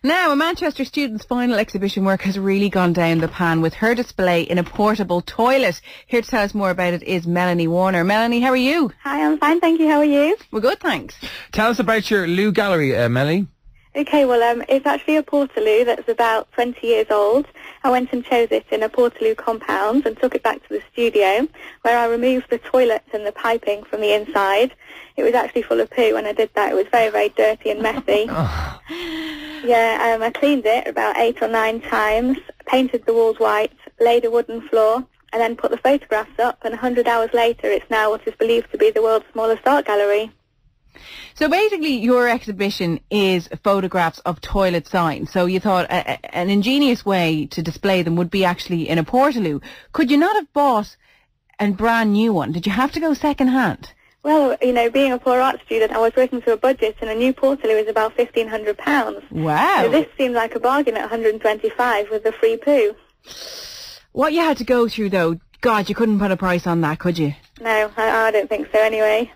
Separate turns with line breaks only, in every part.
Now, a Manchester student's final exhibition work has really gone down the pan with her display in a portable toilet. Here to tell us more about it is Melanie Warner. Melanie, how are you?
Hi, I'm fine, thank you. How are you?
We're good, thanks.
Tell us about your Lou Gallery, Melanie.
Okay, well, it's actually a Portaloo that's about 20 years old. I went and chose it in a Portaloo compound and took it back to the studio, where I removed the toilets and the piping from the inside. It was actually full of poo when I did that. It was very, very dirty and messy.
Oh.
Yeah, I cleaned it about 8 or 9 times, painted the walls white, laid a wooden floor, and then put the photographs up, and 100 hours later it's now what is believed to be the world's smallest art gallery.
So basically your exhibition is photographs of toilet signs. So you thought an ingenious way to display them would be actually in a Portaloo. Could you not have bought a brand new one? Did you have to go second hand?
Well, you know, being a poor art student, I was working to a budget, and a new Portaloo is about £1,500.
Wow.
So this seemed like a bargain at 125 with the free poo.
What you had to go through, though, God, you couldn't put a price on that, could you?
No, I don't think so anyway.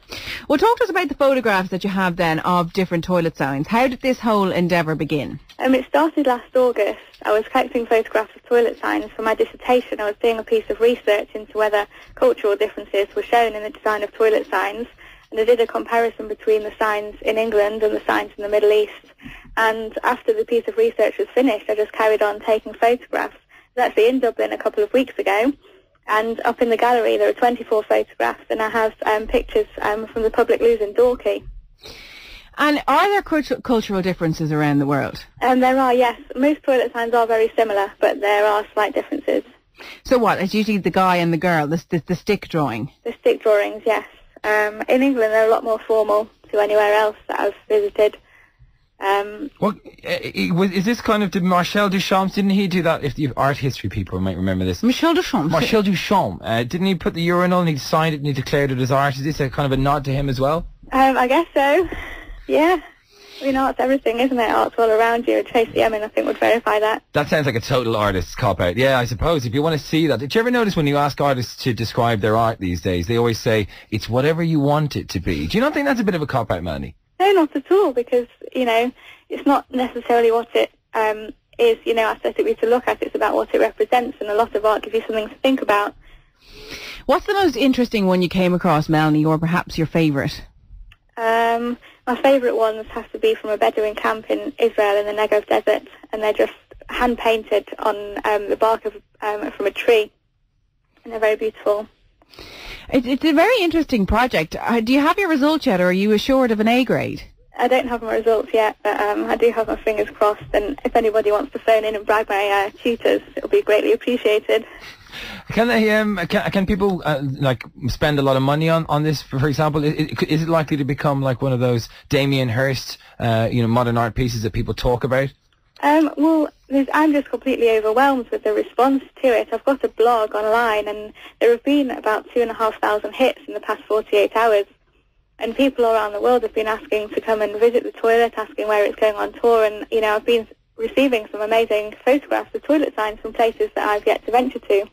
Well, talk to us about the photographs that you have then of different toilet signs. How did this whole endeavour begin?
It started last August. I was collecting photographs of toilet signs for my dissertation. I was doing a piece of research into whether cultural differences were shown in the design of toilet signs, and I did a comparison between the signs in England and the signs in the Middle East. And after the piece of research was finished, I just carried on taking photographs. I was actually in Dublin a couple of weeks ago, and up in the gallery there are 24 photographs, and I have pictures from the public loos in Dorky.
And are there cultural differences around the world?
There are, yes. Most toilet signs are very similar, but there are slight differences.
So what? It's usually the guy and the girl, the stick drawing?
The stick drawings, yes. In England they're a lot more formal to anywhere else that I've visited.
Is this kind of, did Marcel Duchamp, didn't he do that? If the art history people might remember this.
Marcel
Duchamp, didn't he put the urinal and he signed it and he declared it as art? Is this a kind of a nod to him as well?
I guess so. Yeah. I mean, art's everything, isn't it? Art's all around you. Tracy Emin, I think, would verify that.
That sounds like a total artist's cop-out. Yeah, I suppose. If you want to see that. Did you ever notice when you ask artists to describe their art these days, they always say, it's whatever you want it to be. Do you not think that's a bit of a cop-out, Melanie?
No, not at all, because, you know, it's not necessarily what it is, you know, aesthetically to look at. It's about what it represents, and a lot of art gives you something to think about.
What's the most interesting one you came across, Melanie, or perhaps your favourite?
My favourite ones have to be from a Bedouin camp in Israel in the Negev desert, and they're just hand-painted on the bark from a tree, and they're very beautiful.
It's a very interesting project. Do you have your results yet, or are you assured of an A grade?
I don't have my results yet, but I do have my fingers crossed, and if anybody wants to phone in and brag my tutors, it'll be greatly appreciated.
Can they? Can people like spend a lot of money on this? For example, is it likely to become like one of those Damien Hirst, modern art pieces that people talk about?
Well, I'm just completely overwhelmed with the response to it. I've got a blog online, and there have been about 2,500 hits in the past 48 hours. And people around the world have been asking to come and visit the toilet, asking where it's going on tour, and, you know, I've been receiving some amazing photographs of toilet signs from places that I've yet to venture to.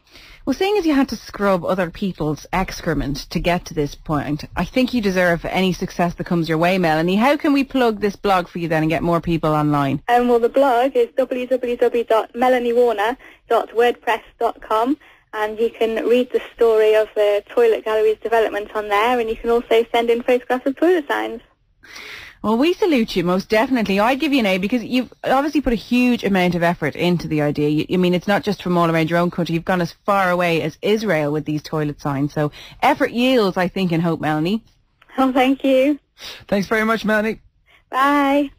Well, seeing as you had to scrub other people's excrement to get to this point, I think you deserve any success that comes your way, Melanie. How can we plug this blog for you then and get more people online?
Well, the blog is www.melaniewarner.wordpress.com, and you can read the story of the toilet gallery's development on there, and you can also send in photographs of toilet signs.
Well, we salute you, most definitely. I'd give you an A because you've obviously put a huge amount of effort into the idea. I mean, it's not just from all around your own country. You've gone as far away as Israel with these toilet signs. So effort yields, I think, and hope, Melanie.
Oh, thank you.
Thanks very much, Melanie.
Bye.